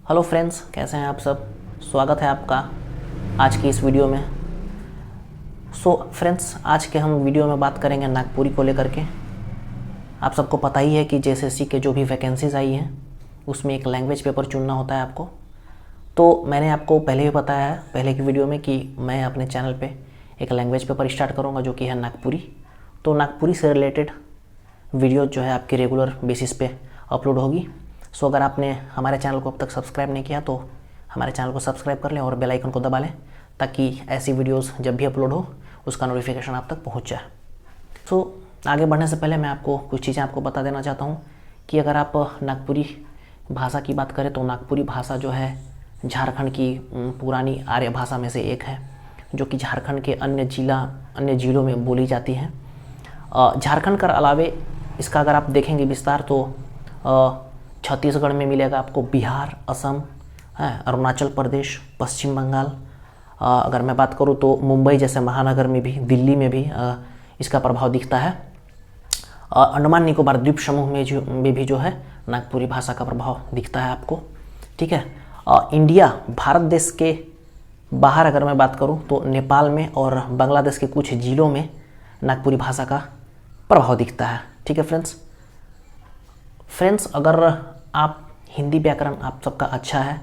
Hello friends, कैसे हैं आप सब। स्वागत है आपका आज की इस वीडियो में। फ्रेंड्स, आज के हम वीडियो में बात करेंगे नागपुरी को लेकर के। आप सबको पता ही है कि जेएसएससी के जो भी वैकेंसीज़ आई हैं उसमें एक लैंग्वेज पेपर चुनना होता है आपको। तो मैंने आपको पहले भी बताया है पहले की वीडियो में कि मैं अपने चैनल पे एक लैंग्वेज पेपर स्टार्ट करूँगा जो कि है नागपुरी। तो नागपुरी से रिलेटेड वीडियो जो है आपकी रेगुलर बेसिस पे अपलोड होगी। सो अगर आपने हमारे चैनल को अब तक सब्सक्राइब नहीं किया तो हमारे चैनल को सब्सक्राइब कर लें और बेल आइकन को दबा लें ताकि ऐसी वीडियोस जब भी अपलोड हो उसका नोटिफिकेशन आप तक पहुंच जाए। सो आगे बढ़ने से पहले मैं आपको कुछ चीज़ें आपको बता देना चाहता हूं कि अगर आप नागपुरी भाषा की बात करें तो नागपुरी भाषा जो है झारखंड की पुरानी आर्य भाषा में से एक है जो कि झारखंड के अन्य जिलों में बोली जाती है। झारखंड के अलावे इसका अगर आप देखेंगे विस्तार तो छत्तीसगढ़ में मिलेगा आपको, बिहार, असम, अरुणाचल प्रदेश, पश्चिम बंगाल। अगर मैं बात करूँ तो मुंबई जैसे महानगर में भी, दिल्ली में भी इसका प्रभाव दिखता है। अंडमान निकोबार द्वीप समूह में भी जो है नागपुरी भाषा का प्रभाव दिखता है आपको। ठीक है। इंडिया भारत देश के बाहर अगर मैं बात करूँ तो नेपाल में और बांग्लादेश के कुछ जिलों में नागपुरी भाषा का प्रभाव दिखता है। ठीक है फ्रेंड्स, अगर आप हिंदी व्याकरण आप सबका अच्छा है,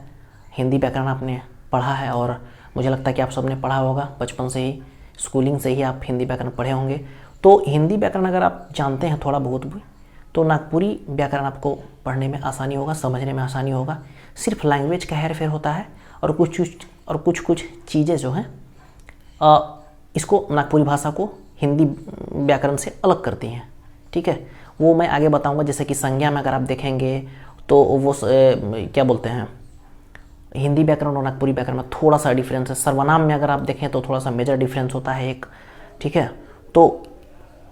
हिंदी व्याकरण आपने पढ़ा है और मुझे लगता है कि आप सबने पढ़ा होगा बचपन से ही, स्कूलिंग से ही आप हिंदी व्याकरण पढ़े होंगे। तो हिंदी व्याकरण अगर आप जानते हैं थोड़ा बहुत भी तो नागपुरी व्याकरण आपको पढ़ने में आसानी होगा, समझने में आसानी होगा। सिर्फ लैंग्वेज का हेर फेर होता है और कुछ चीज़ें जो हैं इसको नागपुरी भाषा को हिंदी व्याकरण से अलग करती हैं। ठीक है, वो मैं आगे बताऊंगा। जैसे कि संज्ञा में अगर आप देखेंगे तो वो क्या बोलते हैं, हिंदी व्याकरण और नागपुरी व्याकरण में थोड़ा सा डिफरेंस है। सर्वनाम में अगर आप देखें तो थोड़ा सा मेजर डिफरेंस होता है एक। ठीक है, तो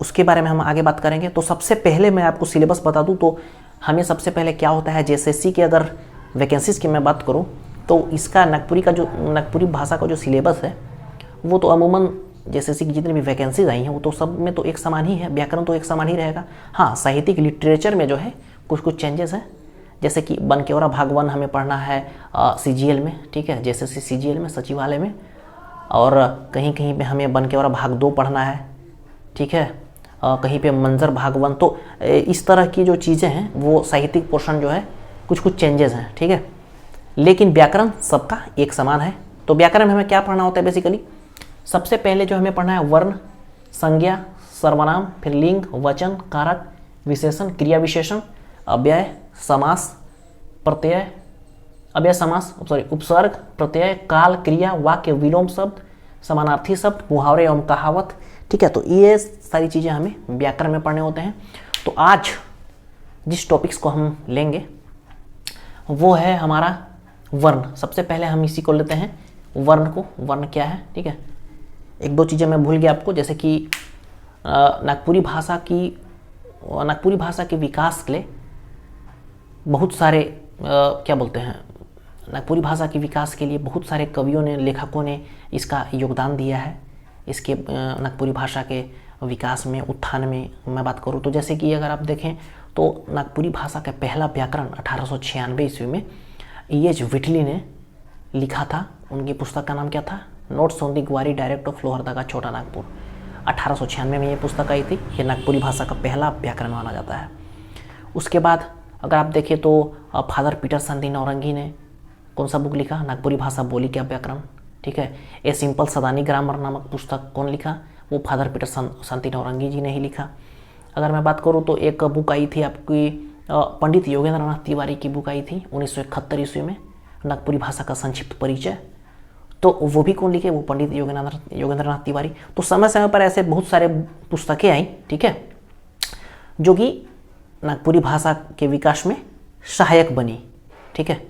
उसके बारे में हम आगे बात करेंगे। तो सबसे पहले मैं आपको सिलेबस बता दूं तो हमें सबसे पहले क्या होता है, जेएसएससी की अगर वैकेंसीज़ की मैं बात करूँ तो इसका नागपुरी भाषा का जो सिलेबस है वो तो अमूमन जेएसएससी की जितनी भी वैकेंसीज आई हैं वो तो सब में तो एक समान ही है, व्याकरण तो एक समान ही रहेगा। हाँ, साहित्यिक लिटरेचर में जो है कुछ चेंजेस हैं। जैसे कि बनकेवरा भाग 1 हमें पढ़ना है सीजीएल में। ठीक है, जेएसएससी सीजीएल में, सचिवालय में, और कहीं कहीं पे हमें बनकेवरा भाग 2 पढ़ना है। ठीक है, कहीं पे मंजर भाग 1। तो इस तरह की जो चीज़ें हैं वो साहित्यिक पोर्शन जो है कुछ चेंजेस हैं। ठीक है, लेकिन व्याकरण सबका एक समान है। तो व्याकरण में हमें क्या पढ़ना होता है बेसिकली, सबसे पहले जो हमें पढ़ना है वर्ण, संज्ञा, सर्वनाम, फिर लिंग, वचन, कारक, विशेषण, क्रिया विशेषण, अव्यय समास, प्रत्यय, उपसर्ग, प्रत्यय, काल, क्रिया, वाक्य, विलोम शब्द, समानार्थी शब्द, मुहावरे एवं कहावत। ठीक है, तो ये सारी चीज़ें हमें व्याकरण में पढ़ने होते हैं। तो आज जिस टॉपिक्स को हम लेंगे वो है हमारा वर्ण। सबसे पहले हम इसी को लेते हैं, वर्ण को। वर्ण क्या है, ठीक है। एक दो चीज़ें मैं भूल गया आपको, जैसे कि नागपुरी भाषा के विकास के लिए बहुत सारे नागपुरी भाषा के विकास के लिए बहुत सारे कवियों ने, लेखकों ने इसका योगदान दिया है। इसके नागपुरी भाषा के विकास में, उत्थान में मैं बात करूँ तो जैसे कि अगर आप देखें तो नागपुरी भाषा का पहला व्याकरण 1896 ईस्वी में E.H. व्हिटली ने लिखा था। उनकी पुस्तक का नाम क्या था, notes on the Gwari direct of Lohardaga छोटा नागपुर। 1896 में ये पुस्तक आई थी। ये नागपुरी भाषा का पहला व्याकरण माना जाता है। उसके बाद अगर आप देखें तो फादर पीटर संती नौरंगी ने कौन सा बुक लिखा, नागपुरी भाषा बोली क्या व्याकरण। ठीक है, ए सिंपल सदानी ग्रामर नामक पुस्तक कौन लिखा, वो फादर पीटर संती नौरंगी जी ने ही लिखा। अगर मैं बात करूँ तो एक बुक आई थी आपकी पंडित योगेंद्र नाथ तिवारी की बुक आई थी 1971 ईस्वी में, नागपुरी भाषा का संक्षिप्त परिचय। तो वो भी कौन लिखे, वो पंडित योगेंद्र नाथ तिवारी। तो समय समय पर ऐसे बहुत सारे पुस्तकें आई, ठीक है, जो कि नागपुरी भाषा के विकास में सहायक बनी। ठीक है,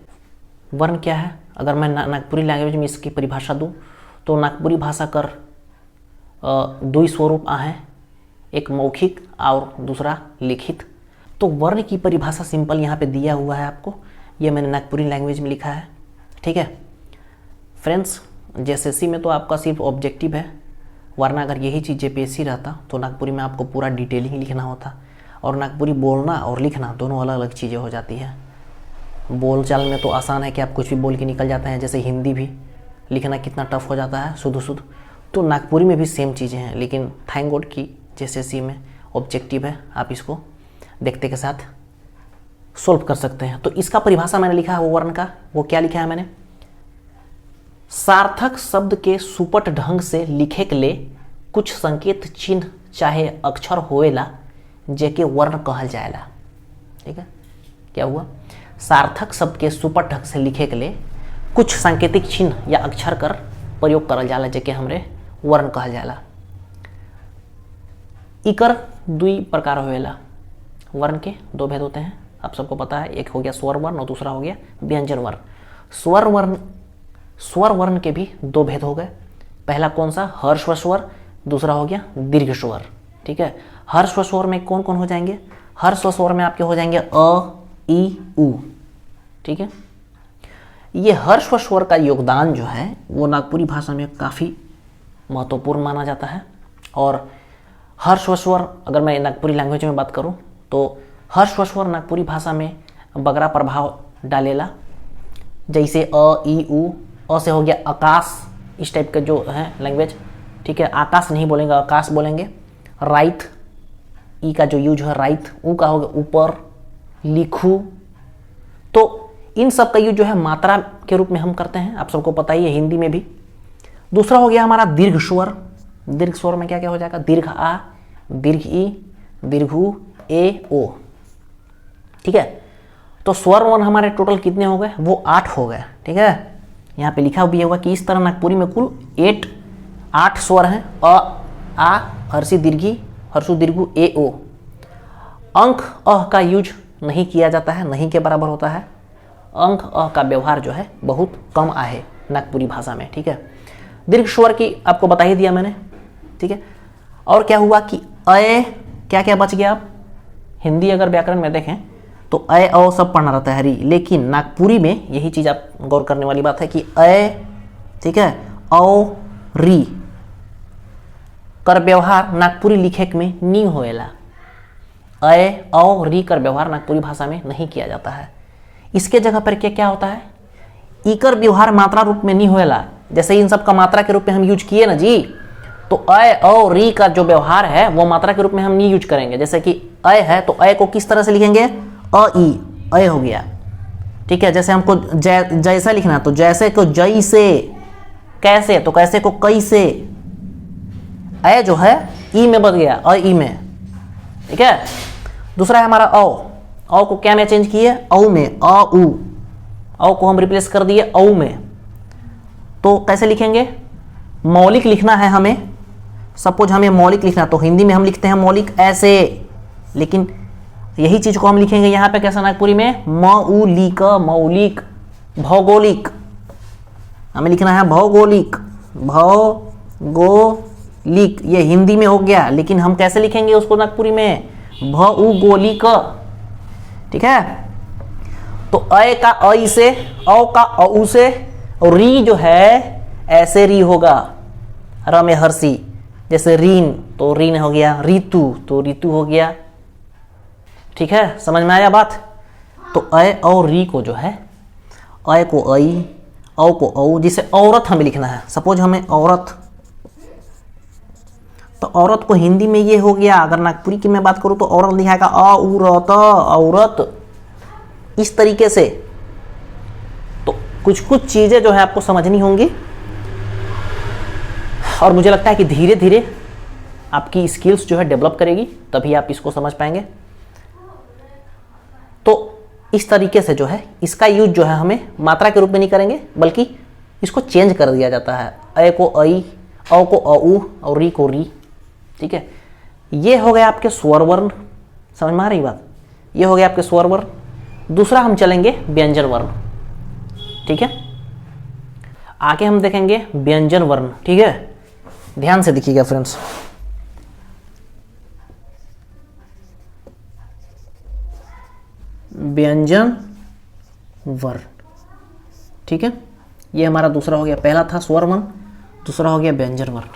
वर्ण क्या है, अगर मैं नागपुरी लैंग्वेज में इसकी परिभाषा दूं तो नागपुरी भाषा कर दो ही स्वरूप हैं, एक मौखिक और दूसरा लिखित। तो वर्ण की परिभाषा सिंपल यहाँ पे दिया हुआ है आपको, ये मैंने नागपुरी लैंग्वेज में लिखा है। ठीक है फ्रेंड्स, जेएसएससी में तो आपका सिर्फ ऑब्जेक्टिव है, वरना अगर यही चीज़ जेपीएससी रहता तो नागपुरी में आपको पूरा डिटेलिंग लिखना होता, और नागपुरी बोलना और लिखना दोनों अलग अलग चीज़ें हो जाती है। बोलचाल में तो आसान है कि आप कुछ भी बोल के निकल जाते हैं, जैसे हिंदी भी लिखना कितना टफ हो जाता है शुद्ध शुद्ध, तो नागपुरी में भी सेम चीज़ें हैं। लेकिन थैंक गॉड कि JSSC में ऑब्जेक्टिव है, आप इसको देखते के साथ सोल्व कर सकते हैं। तो इसका परिभाषा मैंने लिखा है वो वर्ण का, वो क्या लिखा है मैंने, सार्थक शब्द के सुपट ढंग से लिखे के लिए कुछ संकेत चिन्ह चाहे अक्षर होएला जेके वर्ण कहल जाएला। ठीक है, क्या हुआ, सार्थक शब्द के सुपट ढंग से लिखे के लिए कुछ सांकेतिक चिन्ह या अक्षर कर प्रयोग करल जाला जेके हमरे वर्ण कहल जाला। इकर दुई प्रकार होएला, वर्ण के दो भेद होते हैं, आप सबको पता है, एक हो गया स्वर वर्ण और दूसरा हो गया व्यंजन वर्ण। स्वर वर्ण के भी दो भेद हो गए, पहला कौन सा, हर्ष व स्वर, दूसरा हो गया दीर्घ स्वर। ठीक है, हर्ष व स्वर में कौन कौन हो जाएंगे, हर्ष व स्वर में आपके हो जाएंगे अ, ई, उ। ठीक है, ये हर्ष व स्वर का योगदान जो है वो नागपुरी भाषा में काफ़ी महत्वपूर्ण माना जाता है। और हर्ष व स्वर, अगर मैं नागपुरी लैंग्वेज में बात करूं तो हर्ष व स्वर नागपुरी भाषा में बगरा प्रभाव डालेला, जैसे अ, ई, उ। अ से हो गया आकाश, इस टाइप का जो है लैंग्वेज। ठीक है, आकाश नहीं बोलेंगे, आकाश बोलेंगे। राइट, ई का जो यूज है राइट, ऊ का हो गया ऊपर, लिखू। तो इन सब का यूज जो है मात्रा के रूप में हम करते हैं, आप सबको पता ही है, हिंदी में भी। दूसरा हो गया हमारा दीर्घ स्वर। दीर्घ स्वर में क्या क्या हो जाएगा, दीर्घ आ, दीर्घ ई, दीर्घ उ, ए, ओ। ठीक है, तो स्वर वर्ण हमारे टोटल कितने हो गए, वो 8 हो गए। ठीक है, यहाँ पे लिखा भी होगा कि इस तरह नागपुरी में कुल 8 स्वर हैं, अ, आ, हर्षी दीर्घी, हर्षु दीर्घु, ए, ओ। अंक अ का यूज नहीं किया जाता है, नहीं के बराबर होता है। अंक अ का व्यवहार जो है बहुत कम आहे नागपुरी भाषा में। ठीक है, दीर्घ स्वर की आपको बता ही दिया मैंने। ठीक है, और क्या हुआ कि अय, क्या क्या बच गया, आप हिंदी अगर व्याकरण में देखें तो अय औ सब पढ़ना रहता है री, लेकिन नागपुरी में यही चीज़ आप गौर करने वाली बात है कि अय, ठीक है, औ, री कर व्यवहार नागपुरी लिखे में नी होएला। अय औ री कर व्यवहार नागपुरी भाषा में नहीं किया जाता है। इसके जगह पर क्या क्या होता है, इकर व्यवहार मात्रा रूप में नहीं होएला। जैसे इन सब का मात्रा के रूप में हम यूज किए ना जी, तो अय और री का जो व्यवहार है वो मात्रा के रूप में हम नहीं यूज करेंगे। जैसे कि अय है तो अय को किस तरह से लिखेंगे, अ, ई, अय हो गया। ठीक है, जैसे हमको जैसा लिखना तो जैसे को जैसे, कैसे तो कैसे को कैसे, अय जो है ई में बदल गया, अ, ई में। ठीक है, दूसरा है हमारा औ को क्या में चेंज किए, औ में, अ, उ। औ को हम रिप्लेस कर दिए औ में। तो कैसे लिखेंगे, मौलिक लिखना है हमें, सपोज हमें मौलिक लिखना, तो हिंदी में हम लिखते हैं मौलिक ऐसे, लेकिन यही चीज को हम लिखेंगे यहाँ पे कैसा नागपुरी में, मौलिक, मौलिक। भौगोलिक हमें लिखना है भौगोलिक, भौगोलिक, ये हिंदी में हो गया, लेकिन हम कैसे लिखेंगे उसको नागपुरी में, भौगोलिक। ठीक है, तो अय का अ से, औ का औ से, और री जो है ऐसे री होगा, र में हर्षी, जैसे रीन तो रीन हो गया, ऋतु तो ऋतु हो गया। ठीक है, समझ में आया बात। तो अय और री को जो है, अय को अई, औ को औ, जिसे औरत हमें लिखना है, सपोज हमें औरत, तो औरत को हिंदी में ये हो गया। अगर नागपुरी की मैं बात करूं तो औरत लिखाएगा औरत, औरत, इस तरीके से। तो कुछ कुछ चीजें जो है आपको समझनी होंगी, और मुझे लगता है कि धीरे धीरे आपकी स्किल्स जो है डेवलप करेगी, तभी आप इसको समझ पाएंगे। तो इस तरीके से जो है इसका यूज जो है हमें मात्रा के रूप में नहीं करेंगे, बल्कि इसको चेंज कर दिया जाता है, अय को अई, औ को औ, और री को री। ठीक है, ये हो गया आपके स्वर वर्ण, समझ में आ रही बात, ये हो गया आपके स्वर वर्ण। दूसरा हम चलेंगे व्यंजन वर्ण। ठीक है, आगे हम देखेंगे व्यंजन वर्ण। ठीक है, ध्यान से देखिएगा फ्रेंड्स, व्यंजन वर्ण। ठीक है, ये हमारा दूसरा हो गया, पहला था स्वर वर्ण, दूसरा हो गया व्यंजन वर्ण।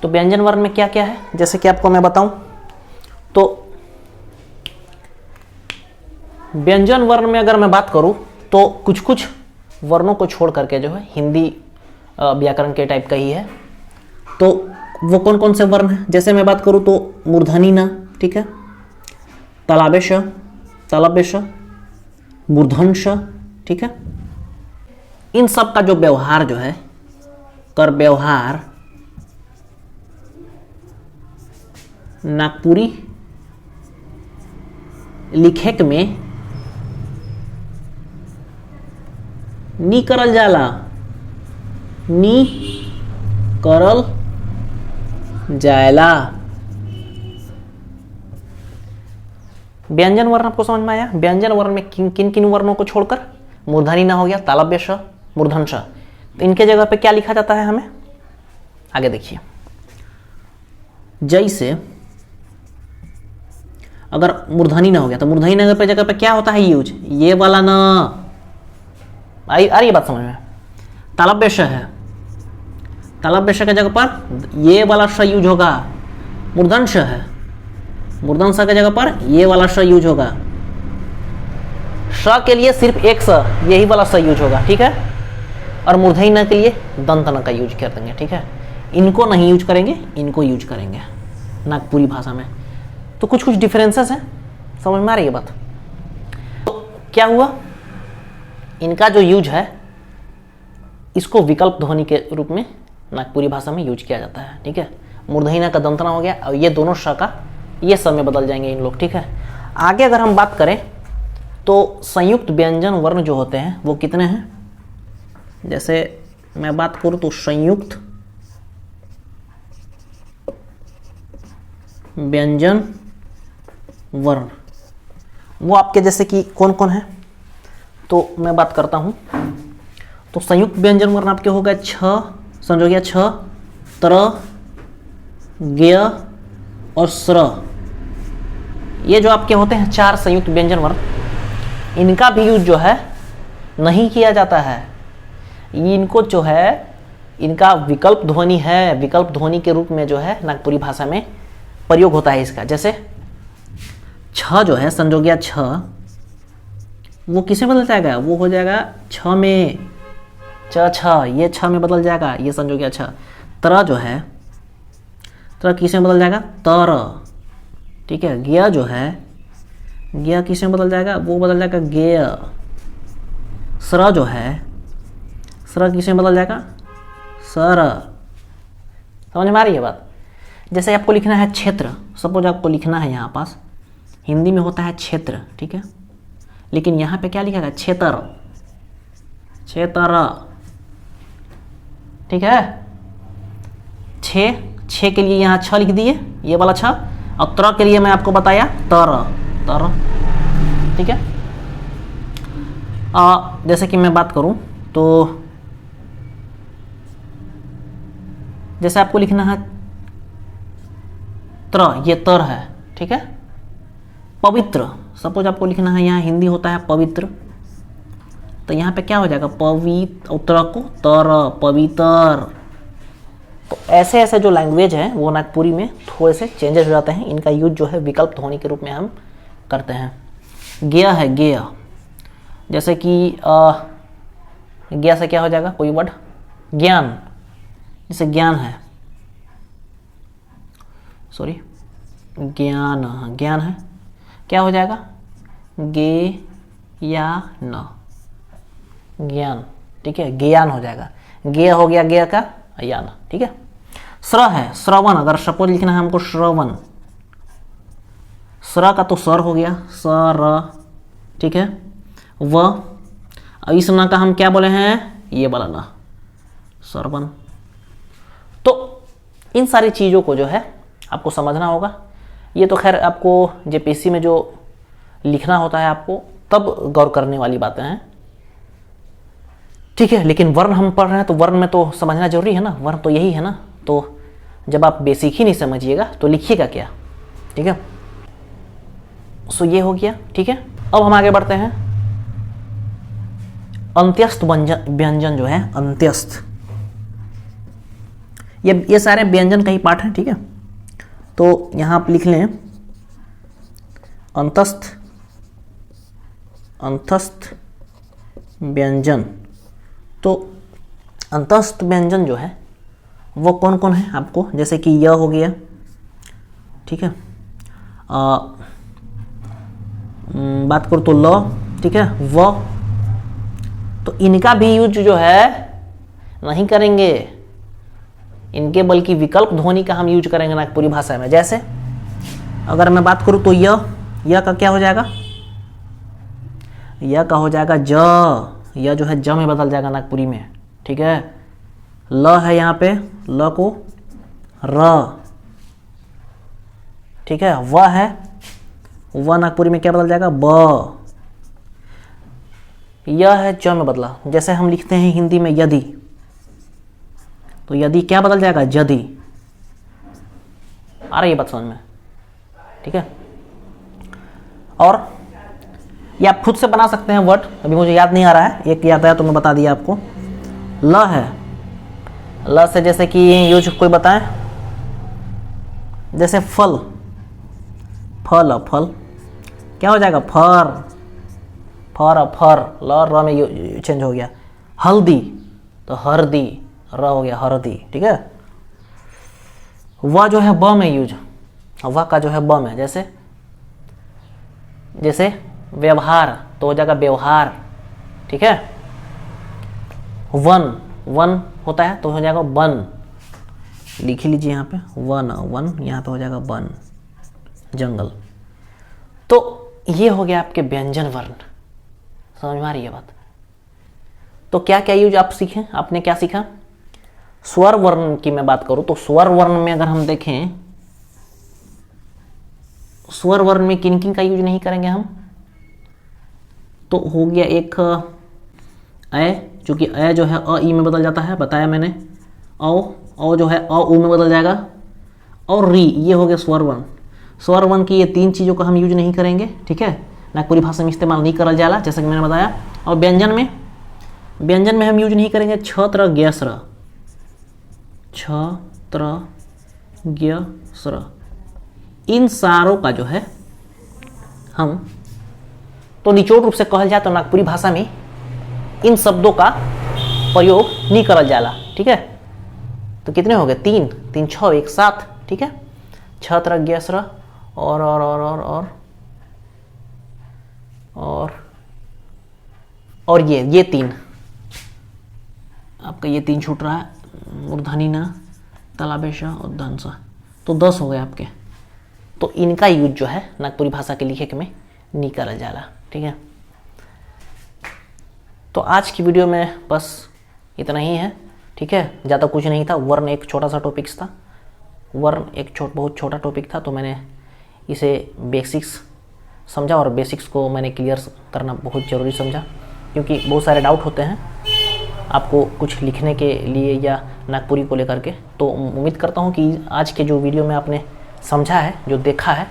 तो व्यंजन वर्ण में क्या क्या है, जैसे कि आपको मैं बताऊं तो व्यंजन वर्ण में अगर मैं बात करूं तो कुछ कुछ वर्णों को छोड़ करके जो है हिंदी व्याकरण के टाइप का ही है। तो वो कौन कौन से वर्ण हैं, जैसे मैं बात करूं तो मूर्धनी न, ठीक है, तालव्य श, तालव्य श, मूर्धन श, ठीक है। इन सब का जो व्यवहार जो है, कर व्यवहार नागपुरी लिखेक में नी करल जाला, नी करल जायला। व्यंजन वर्ण आपको समझ में आया। व्यंजन वर्ण में किन किन वर्णों को छोड़कर, मूर्धनी न हो गया, तालव्य श, मूर्धन श, तो इनके जगह पे क्या लिखा जाता है हमें, आगे देखिए। जैसे अगर मूर्धनी न हो गया तो मूर्धनी न पे जगह पे क्या होता है यूज, ये वाला न, आ रही बात समझ में। तालव्य श है, तालव्य श के जगह पर ये वाला श यूज होगा। मूर्धन श है, मूर्धन श के जगह पर ये वाला श यूज होगा। श के लिए सिर्फ एक स, यही वाला स यूज होगा, ठीक है। और मूर्धनी न के लिए दंत न का यूज कर देंगे, ठीक है। इनको नहीं यूज करेंगे, इनको यूज करेंगे नागपुरी भाषा में। तो कुछ कुछ डिफरेंसेस हैं, समझ में आ रही है बात। तो क्या हुआ, इनका जो यूज है इसको विकल्प ध्वनि के रूप में नागपुरी भाषा में यूज किया जाता है, ठीक है। मूर्धनी न का दंतना हो गया और ये दोनों श का ये सब में बदल जाएंगे इन लोग, ठीक है। आगे अगर हम बात करें तो संयुक्त व्यंजन वर्ण जो होते हैं वो कितने हैं, जैसे मैं बात करूं तो संयुक्त व्यंजन वर्ण वो आपके जैसे कि कौन कौन है, तो मैं बात करता हूं। तो संयुक्त व्यंजन वर्ण आपके हो गए छ, समझ हो गया, छ, त्र, ज्ञ और स्र। ये जो आपके होते हैं चार संयुक्त व्यंजन वर्ण, इनका भी यूज जो है नहीं किया जाता है। इनको जो है इनका विकल्प ध्वनि है, विकल्प ध्वनि के रूप में जो है नागपुरी भाषा में प्रयोग होता है इसका। जैसे छ जो है, समझ हो गया, छ, वो किसे बदल जाएगा, वो हो जाएगा छ में, च छ, ये छ में बदल जाएगा, ये समझ हो गया छ। त्र जो है, त्र किसे में बदल जाएगा, तर, ठीक है। ज्ञ जो है, ज्ञ किसे में बदल जाएगा, वो बदल जाएगा ज्ञेय। स्र जो है, स्र किसे में बदल जाएगा, सर। समझ में आ रही है बात। जैसे आपको लिखना है क्षेत्र, सपोज आपको लिखना है यहाँ पास, हिंदी में होता है क्षेत्र, ठीक है, लेकिन यहाँ पे क्या लिखा है, क्षेत्र, क्षेत्र, ठीक है। छे के लिए यहाँ छ लिख दिए, ये वाला छ, और त्र के लिए मैं आपको बताया तर, तर, ठीक है। जैसे कि मैं बात करूं तो जैसे आपको लिखना है त्र, ये तर है, ठीक है। पवित्र, सपोज आपको लिखना है, यहाँ हिंदी होता है पवित्र, तो यहाँ पे क्या हो जाएगा, पवित्र, उत्तर को तर, पवित्र। तो ऐसे ऐसे जो लैंग्वेज है वो नागपुरी में थोड़े से चेंजेस हो जाते हैं। इनका यूज जो है विकल्प ध्वनि के रूप में हम करते हैं। ज्ञ है, ज्ञेय, जैसे कि ज्ञ से क्या हो जाएगा, कोई वर्ड, ज्ञान, जैसे ज्ञान है, सॉरी, ज्ञान, ज्ञान है, क्या हो जाएगा, गे या न, ज्ञान, ठीक है, ज्ञान हो जाएगा। ज्ञ हो गया, ज्ञ का यान, ठीक है। स्र है, श्रवण, अगर सपोज लिखना है हमको श्रवण, स्र का तो सर हो गया, सर, ठीक है। व, इस न का हम क्या बोले हैं, ये वाला न, सरवन। तो इन सारी चीज़ों को जो है आपको समझना होगा। ये तो खैर आपको जेपीएससी में जो लिखना होता है आपको तब गौर करने वाली बातें हैं, ठीक है। लेकिन वर्ण हम पढ़ रहे हैं तो वर्ण में तो समझना जरूरी है ना, वर्ण तो यही है ना। तो जब आप बेसिक ही नहीं समझिएगा तो लिखिएगा क्या, ठीक है। सो ये हो गया, ठीक है। अब हम आगे बढ़ते हैं। अंत्यस्थ व्यंजन जो है, अंत्यस्थ, ये सारे व्यंजन का ही पार्ट है, ठीक है। तो यहां आप लिख लें अंतस्थ अंतस्थ व्यंजन। तो अंतस्थ व्यंजन जो है वो कौन कौन है आपको, जैसे कि य हो गया, ठीक है, बात करो तो ल, ठीक है, व, तो इनका भी यूज जो है नहीं करेंगे, इनके बल्कि विकल्प ध्वनि का हम यूज करेंगे नागपुरी भाषा में। जैसे अगर मैं बात करूं तो य का क्या हो जाएगा, य का हो जाएगा ज, य जो है ज में बदल जाएगा नागपुरी में, ठीक है। ल है यहाँ पे, ल को र, ठीक है। व है, व नागपुरी में क्या बदल जाएगा, ब। यह है च में बदला, जैसे हम लिखते हैं हिंदी में यदि, तो यदि क्या बदल जाएगा, यदि। आ रही है बात समझ में, ठीक है। और ये आप खुद से बना सकते हैं वर्ड, अभी मुझे याद नहीं आ रहा है, एक याद आया तो मैं बता दिया आपको। ल है, ल से जैसे कि यूज कोई बताएं, जैसे फल, फल, फल क्या हो जाएगा, फर, फर, फर, ल र में चेंज हो गया। हल्दी तो हरदी, र हो गया हरदी, ठीक है। व जो है ब में यूज, व का जो है ब में, जैसे जैसे व्यवहार तो हो जाएगा व्यवहार, ठीक है। वन, वन होता है तो हो जाएगा वन, लिख लीजिए यहाँ पे वन, वन यहाँ पे हो जाएगा वन, जंगल। तो ये हो गया आपके व्यंजन वर्ण, समझ में आ रही है बात। तो क्या क्या यूज आप सीखे, आपने क्या सीखा। स्वर वर्ण की मैं बात करूं तो स्वर वर्ण में अगर हम देखें, स्वर वर्ण में किन किन का यूज नहीं करेंगे हम, तो हो गया एक अ, चूंकि अ जो है अ ई में बदल जाता है, बताया मैंने। औ जो है अ उ में बदल जाएगा, और री, ये हो गया स्वर वर्ण। स्वर वर्ण की ये तीन चीज़ों का हम यूज नहीं करेंगे, ठीक है, नागपुरी भाषा में इस्तेमाल नहीं करल जाला, जैसे कि मैंने बताया। और व्यंजन में, व्यंजन में हम यूज नहीं करेंगे छत्र ज्ञस्र, छत्र ज्ञस्र, इन सारों का जो है हम, तो निचोड़ रूप से कहल जाए तो नागपुरी भाषा में इन शब्दों का प्रयोग नहीं करल जाला, ठीक है। तो कितने हो गए, तीन, तीन छः, एक साथ, ठीक है। छत्र ज्ञस्र और ये तीन आपका, ये तीन छूट रहा है, मूर्धनी न, तालाबेश और दंश, तो 10 हो गए आपके। तो इनका यूज जो है नागपुरी भाषा के लिखे में नहीं करल जाला, ठीक है। तो आज की वीडियो में बस इतना ही है, ठीक है, ज़्यादा कुछ नहीं था। वर्ण एक छोटा सा टॉपिक्स था, वर्ण एक बहुत छोटा टॉपिक था, तो मैंने इसे बेसिक्स समझा, और बेसिक्स को मैंने क्लियर करना बहुत ज़रूरी समझा, क्योंकि बहुत सारे डाउट होते हैं आपको कुछ लिखने के लिए या नागपुरी को लेकर के। तो उम्मीद करता हूँ कि आज के जो वीडियो में आपने समझा है, जो देखा है,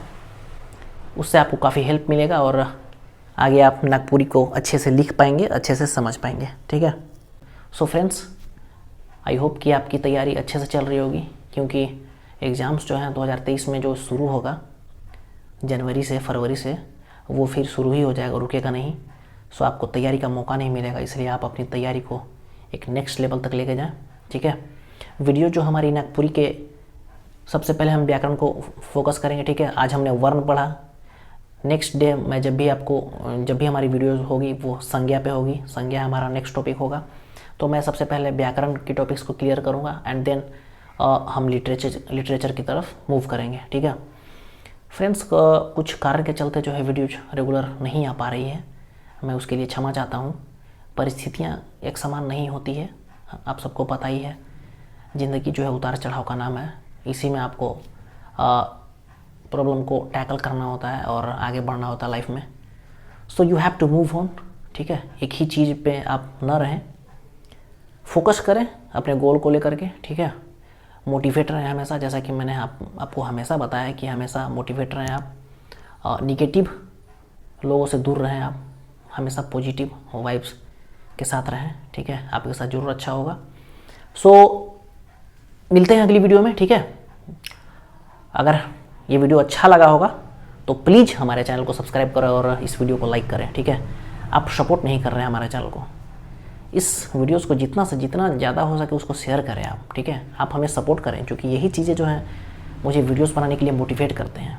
उससे आपको काफ़ी हेल्प मिलेगा, और आगे आप नागपुरी को अच्छे से लिख पाएंगे, अच्छे से समझ पाएंगे, ठीक है। सो फ्रेंड्स, आई होप कि आपकी तैयारी अच्छे से चल रही होगी, क्योंकि एग्ज़ाम्स जो हैं 2023 में जो शुरू होगा जनवरी से, फरवरी से, वो फिर शुरू ही हो जाएगा, रुकेगा नहीं। सो आपको तैयारी का मौका नहीं मिलेगा, इसलिए आप अपनी तैयारी को एक नेक्स्ट लेवल तक लेके जाएं, ठीक है। वीडियो जो हमारी नागपुरी के, सबसे पहले हम व्याकरण को फोकस करेंगे, ठीक है। आज हमने वर्ण पढ़ा, नेक्स्ट डे मैं जब भी हमारी वीडियोज़ होगी वो संज्ञा पे होगी, संज्ञा हमारा नेक्स्ट टॉपिक होगा। तो मैं सबसे पहले व्याकरण की टॉपिक्स को क्लियर करूँगा, एंड देन हम लिटरेचर की तरफ मूव करेंगे, ठीक है। फ्रेंड्स, कुछ कारण के चलते जो है वीडियोज रेगुलर नहीं आ पा रही है, मैं उसके लिए क्षमा चाहता हूँ। परिस्थितियाँ एक समान नहीं होती है, आप सबको पता ही है, ज़िंदगी जो है उतार चढ़ाव का नाम है, इसी में आपको प्रॉब्लम को टैकल करना होता है और आगे बढ़ना होता है लाइफ में। So you have to move on, ठीक है। एक ही चीज़ पे आप न रहें, फोकस करें अपने गोल को लेकर के, ठीक है। मोटिवेट रहें हमेशा, जैसा कि मैंने आपको हमेशा बताया कि हमेशा मोटिवेट रहें आप, निगेटिव लोगों से दूर रहें आप, हमेशा पॉजिटिव वाइब्स के साथ रहें, ठीक है। आपके साथ जरूर अच्छा होगा। सो मिलते हैं अगली वीडियो में, ठीक है। अगर ये वीडियो अच्छा लगा होगा तो प्लीज़ हमारे चैनल को सब्सक्राइब करें और इस वीडियो को लाइक करें, ठीक है। आप सपोर्ट नहीं कर रहे हैं हमारे चैनल को। इस वीडियोस को जितना से जितना ज़्यादा हो सके उसको शेयर करें आप, ठीक है। आप हमें सपोर्ट करें, क्योंकि यही चीज़ें जो हैं मुझे वीडियोस बनाने के लिए मोटिवेट करते हैं,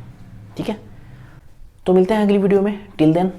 ठीक है। तो मिलते हैं अगली वीडियो में। Till then